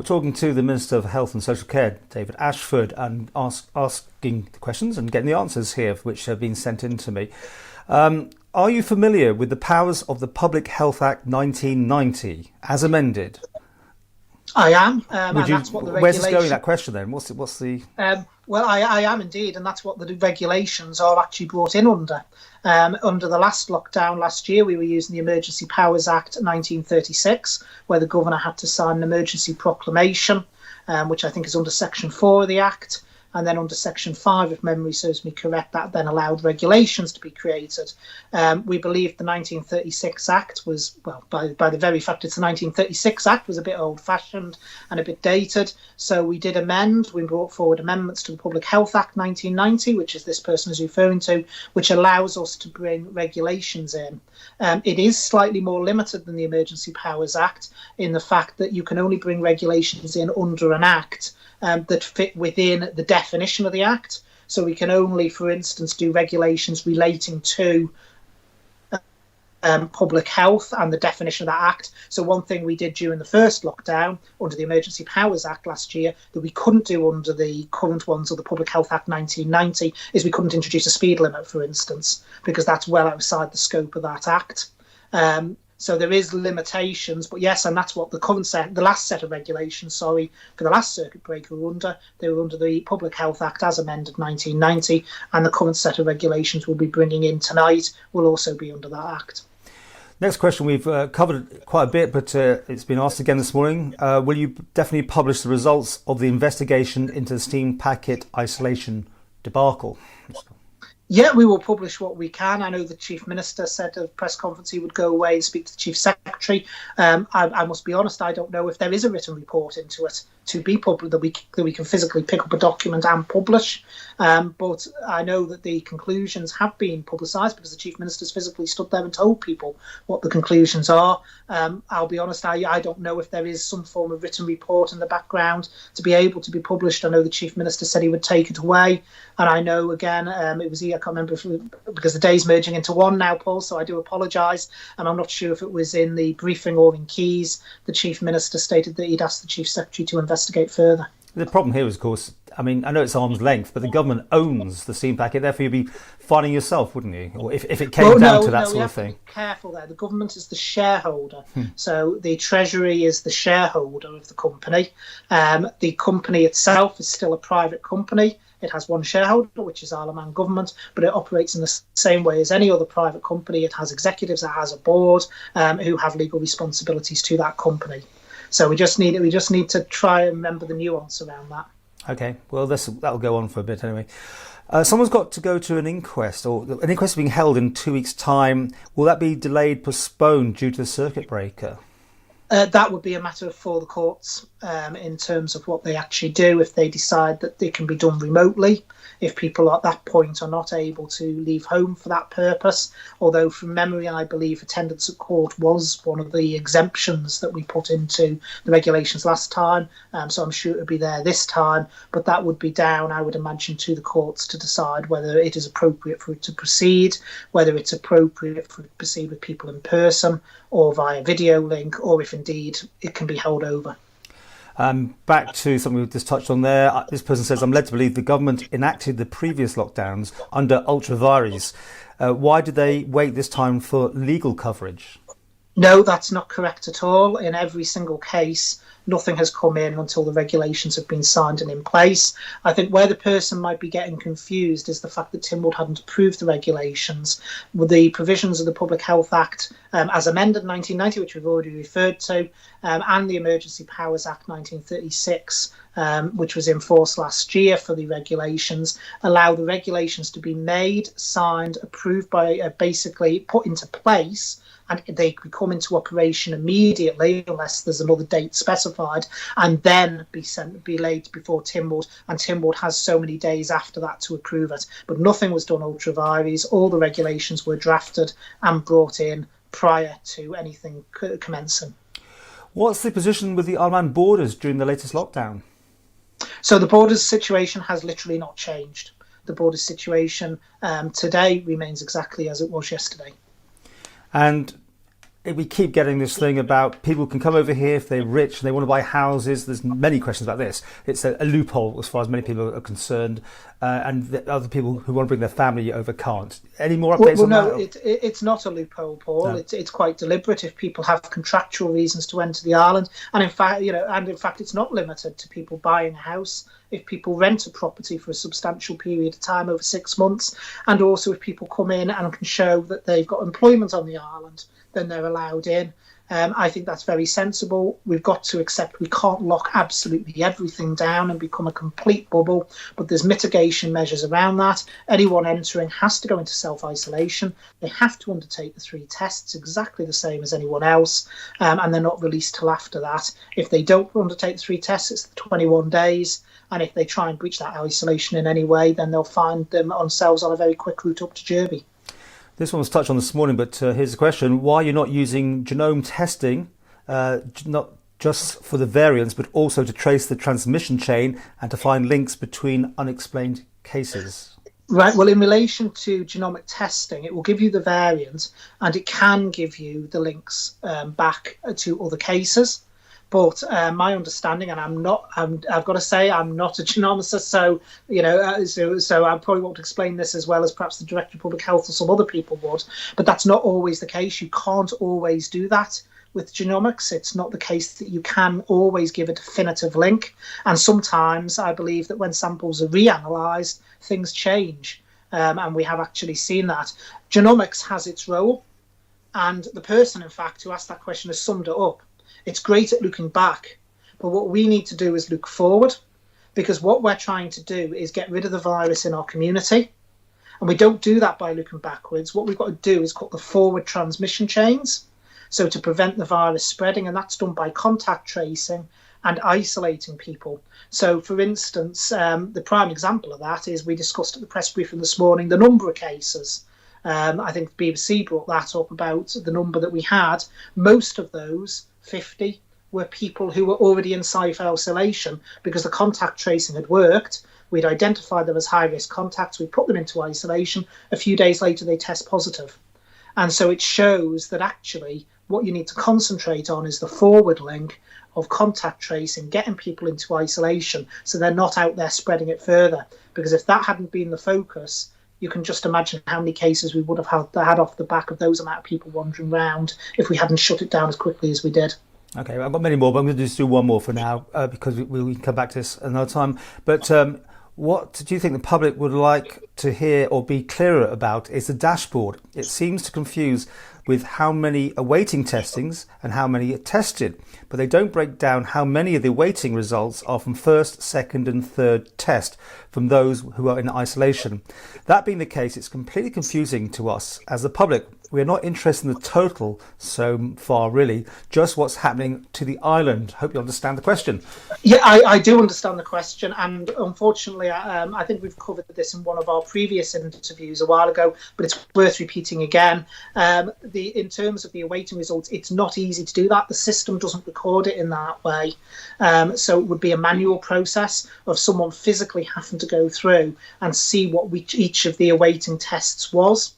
We're talking to the Minister of Health and Social Care, David Ashford, and asking the questions and getting the answers here, which have been sent in to me. Are you familiar with the powers of the Public Health Act 1990 as amended? I am, and that's what the regulations... Where's this going, that question then? What's the... Well, I am indeed, and that's what the regulations are actually brought in under. Under the last lockdown last year, we were using the Emergency Powers Act 1936, where the governor had to sign an emergency proclamation, which I think is under Section 4 of the Act. And then under Section 5, if memory serves me correct, that then allowed regulations to be created. We believe the 1936 Act was, well, by the very fact it's the 1936 Act, was a bit old-fashioned and a bit dated. So we did amend. We brought forward amendments to the Public Health Act 1990, which is this person is referring to, which allows us to bring regulations in. It is slightly more limited than the Emergency Powers Act in the fact that you can only bring regulations in under an Act that fit within the definition of the Act. So we can only, for instance, do regulations relating to public health and the definition of that Act. So one thing we did during the first lockdown under the Emergency Powers Act last year that we couldn't do under the current ones of the Public Health Act 1990 is we couldn't introduce a speed limit, for instance, because that's well outside the scope of that Act. So there is limitations, but yes, and that's what the last set of regulations, for the last circuit breaker were under. They were under the Public Health Act as amended 1990, and the current set of regulations we'll be bringing in tonight will also be under that Act. Next question, we've covered quite a bit, but it's been asked again this morning. Will you definitely publish the results of the investigation into the steam packet isolation debacle? Yeah, we will publish what we can. I know the Chief Minister said at a press conference he would go away and speak to the Chief Secretary. I must be honest, I don't know if there is a written report into it to be published that we can physically pick up a document and publish. But I know that the conclusions have been publicised because the Chief Minister's physically stood there and told people what the conclusions are. I'll be honest, I don't know if there is some form of written report in the background to be able to be published. I know the Chief Minister said he would take it away. And I know, again, it was I can't remember because the day's merging into one now, Paul, so I do apologise. And I'm not sure if it was in the briefing or in Keys. The Chief Minister stated that he'd asked the Chief Secretary to investigate further. The problem here is, of course, I mean, I know it's arm's length, but the government owns the steam packet, therefore you'd be fining yourself, wouldn't you? Or if it came down to that sort of thing. To be careful there. The government is the shareholder. So the Treasury is the shareholder of the company. The company itself is still a private company. It has one shareholder, which is Isle of Man Government, but it operates in the same way as any other private company. It has executives, it has a board who have legal responsibilities to that company. So we just need to try and remember the nuance around that. Okay, well, that'll go on for a bit anyway. Someone's got to go to an inquest, or an inquest is being held in 2 weeks' time. Will that be delayed, postponed due to the circuit breaker? That would be a matter for the courts in terms of what they actually do. If they decide that they can be done remotely, if people at that point are not able to leave home for that purpose, although from memory I believe attendance at court was one of the exemptions that we put into the regulations last time, so I'm sure it would be there this time, but that would be down, I would imagine, to the courts to decide whether it is appropriate for it to proceed, whether it's appropriate for it to proceed with people in person or via video link, or if indeed it can be held over. Back to something we just touched on there. This person says, I'm led to believe the government enacted the previous lockdowns under ultra vires. Why did they wait this time for legal coverage? No, that's not correct at all. In every single case, nothing has come in until the regulations have been signed and in place. I think where the person might be getting confused is the fact that Tynwald hadn't approved the regulations. With the provisions of the Public Health Act as amended in 1990, which we've already referred to, and the Emergency Powers Act 1936, which was in force last year for the regulations, allow the regulations to be made, signed, approved by, basically put into place, and they could come into operation immediately unless there's another date specified, and then be laid before Tynwald, and Tynwald has so many days after that to approve it. But nothing was done ultra vires. All the regulations were drafted and brought in prior to anything commencing. What's the position with the Isle of Man borders during the latest lockdown? So the borders situation has literally not changed. The borders situation today remains exactly as it was yesterday. And we keep getting this thing about people can come over here if they're rich and they want to buy houses. There's many questions about this. It's a loophole as far as many people are concerned, and the other people who want to bring their family over can't. Any more updates on that? No, it's not a loophole, Paul. No. It's quite deliberate. If people have contractual reasons to enter the island, and in fact, it's not limited to people buying a house. If people rent a property for a substantial period of time over 6 months, and also if people come in and can show that they've got employment on the island, then they're allowed in. I think that's very sensible. We've got to accept we can't lock absolutely everything down and become a complete bubble, but there's mitigation measures around that. Anyone entering has to go into self-isolation. They have to undertake the 3 tests, exactly the same as anyone else, and they're not released till after that. If they don't undertake the 3 tests, it's the 21 days. And if they try and breach that isolation in any way, then they'll find themselves on a very quick route up to Derby. This one was touched on this morning, but here's the question. Why are you not using genome testing, not just for the variants, but also to trace the transmission chain and to find links between unexplained cases? Right. Well, in relation to genomic testing, it will give you the variant and it can give you the links back to other cases. But my understanding, and I've got to say, I'm not a genomicist, so so I probably won't explain this as well as perhaps the Director of Public Health or some other people would. But that's not always the case. You can't always do that with genomics. It's not the case that you can always give a definitive link. And sometimes I believe that when samples are reanalyzed, things change, and we have actually seen that. Genomics has its role, and the person, in fact, who asked that question has summed it up. It's great at looking back, but what we need to do is look forward, because what we're trying to do is get rid of the virus in our community. And we don't do that by looking backwards. What we've got to do is cut the forward transmission chains, so to prevent the virus spreading, and that's done by contact tracing and isolating people. So, for instance, the prime example of that is we discussed at the press briefing this morning the number of cases. I think the BBC brought that up about the number that we had. Most of those 50 were people who were already in self-isolation because the contact tracing had worked. We'd identified them as high-risk contacts. We put them into isolation. A few days later, they test positive. And so it shows that actually what you need to concentrate on is the forward link of contact tracing, getting people into isolation so they're not out there spreading it further. Because if that hadn't been the focus, you can just imagine how many cases we would have had off the back of those amount of people wandering around if we hadn't shut it down as quickly as we did. Okay, I've got many more, but I'm going to just do one more for now because we can come back to this another time. But what do you think the public would like to hear or be clearer about is the dashboard? It seems to confuse with how many awaiting testings and how many are tested, but they don't break down how many of the awaiting results are from first, second and third test from those who are in isolation. That being the case, it's completely confusing to us as the public. We're not interested in the total so far, really, just what's happening to the island. Hope you understand the question. Yeah, I do understand the question. And unfortunately, I think we've covered this in one of our previous interviews a while ago, but it's worth repeating again. In terms of the awaiting results, it's not easy to do that. The system doesn't record it in that way. So it would be a manual process of someone physically having to go through and see what each of the awaiting tests was.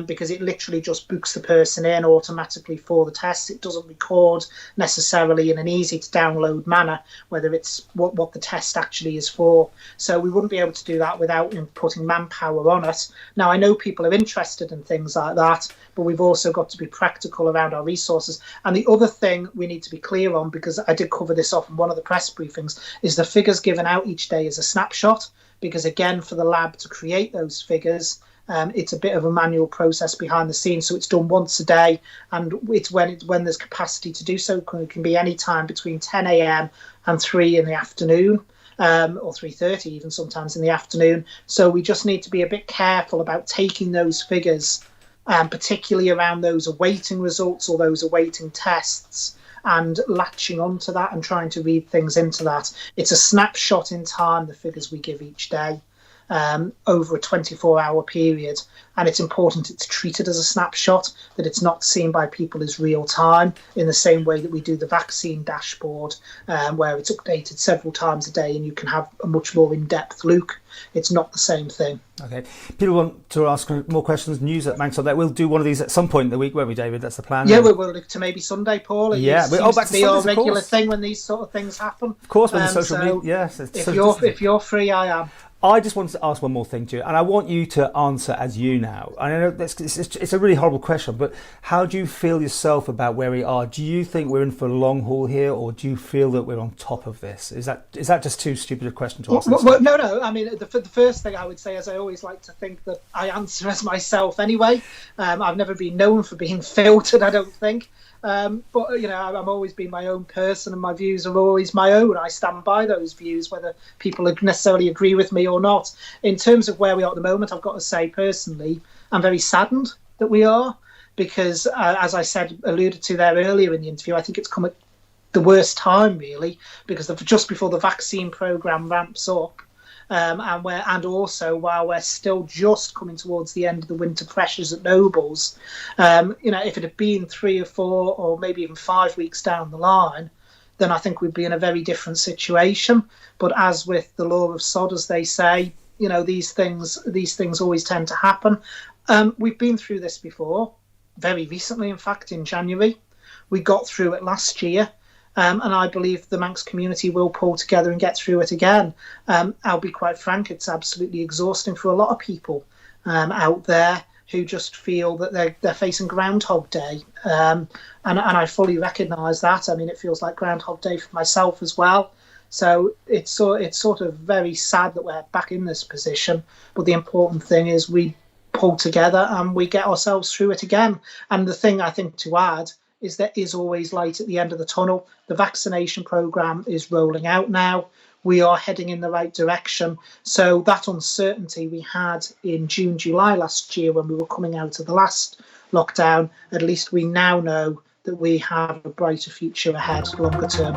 Because it literally just books the person in automatically for the test. It doesn't record necessarily in an easy to download manner whether it's what the test actually is for. So we wouldn't be able to do that without putting manpower on it. Now, I know people are interested in things like that, but we've also got to be practical around our resources. And the other thing we need to be clear on, because I did cover this off in one of the press briefings, is the figures given out each day is a snapshot. Because again, for the lab to create those figures, it's a bit of a manual process behind the scenes, so it's done once a day, and it's when there's capacity to do so. It can be any time between 10 a.m. and 3 in the afternoon, or 3:30 even sometimes in the afternoon. So we just need to be a bit careful about taking those figures, particularly around those awaiting results or those awaiting tests, and latching onto that and trying to read things into that. It's a snapshot in time, the figures we give each day. over a 24-hour period. And it's important it's treated as a snapshot, that it's not seen by people as real time in the same way that we do the vaccine dashboard, where it's updated several times a day and you can have a much more in-depth look. It's not the same thing. Okay. People want to ask more questions. News at Manx on that. We'll do one of these at some point in the week, won't we, David? That's the plan. Yeah, we'll look to maybe Sunday, Paul. It yeah, seems back to be our Sundays, regular thing when these sort of things happen. Of course, when the social media. Yes. If you're free, I am. I just wanted to ask one more thing to you, and I want you to answer as you now. I know it's a really horrible question, but how do you feel yourself about where we are? Do you think we're in for a long haul here, or do you feel that we're on top of this? Is that just too stupid a question to ask? Well, no. I mean, the first thing I would say is I always like to think that I answer as myself anyway. I've never been known for being filtered, I don't think. But, I'm always been my own person and my views are always my own. I stand by those views, whether people necessarily agree with me or not. In terms of where we are at the moment, I've got to say personally, I'm very saddened that we are, because as I alluded to there earlier in the interview, I think it's come at the worst time, really, because just before the vaccine programme ramps up, and also while we're still just coming towards the end of the winter pressures at Nobles, if it had been 3 or 4 or maybe even 5 weeks down the line, then I think we'd be in a very different situation. But as with the law of sod, as they say, these things always tend to happen. We've been through this before, very recently, in fact, in January. We got through it last year. And I believe the Manx community will pull together and get through it again. I'll be quite frank, it's absolutely exhausting for a lot of people out there who just feel that they're facing Groundhog Day. And I fully recognise that. I mean, it feels like Groundhog Day for myself as well. So it's sort of very sad that we're back in this position. But the important thing is we pull together and we get ourselves through it again. And the thing I think to add is there is always light at the end of the tunnel. The vaccination programme is rolling out now. We are heading in the right direction. So that uncertainty we had in June, July last year when we were coming out of the last lockdown, at least we now know that we have a brighter future ahead longer term.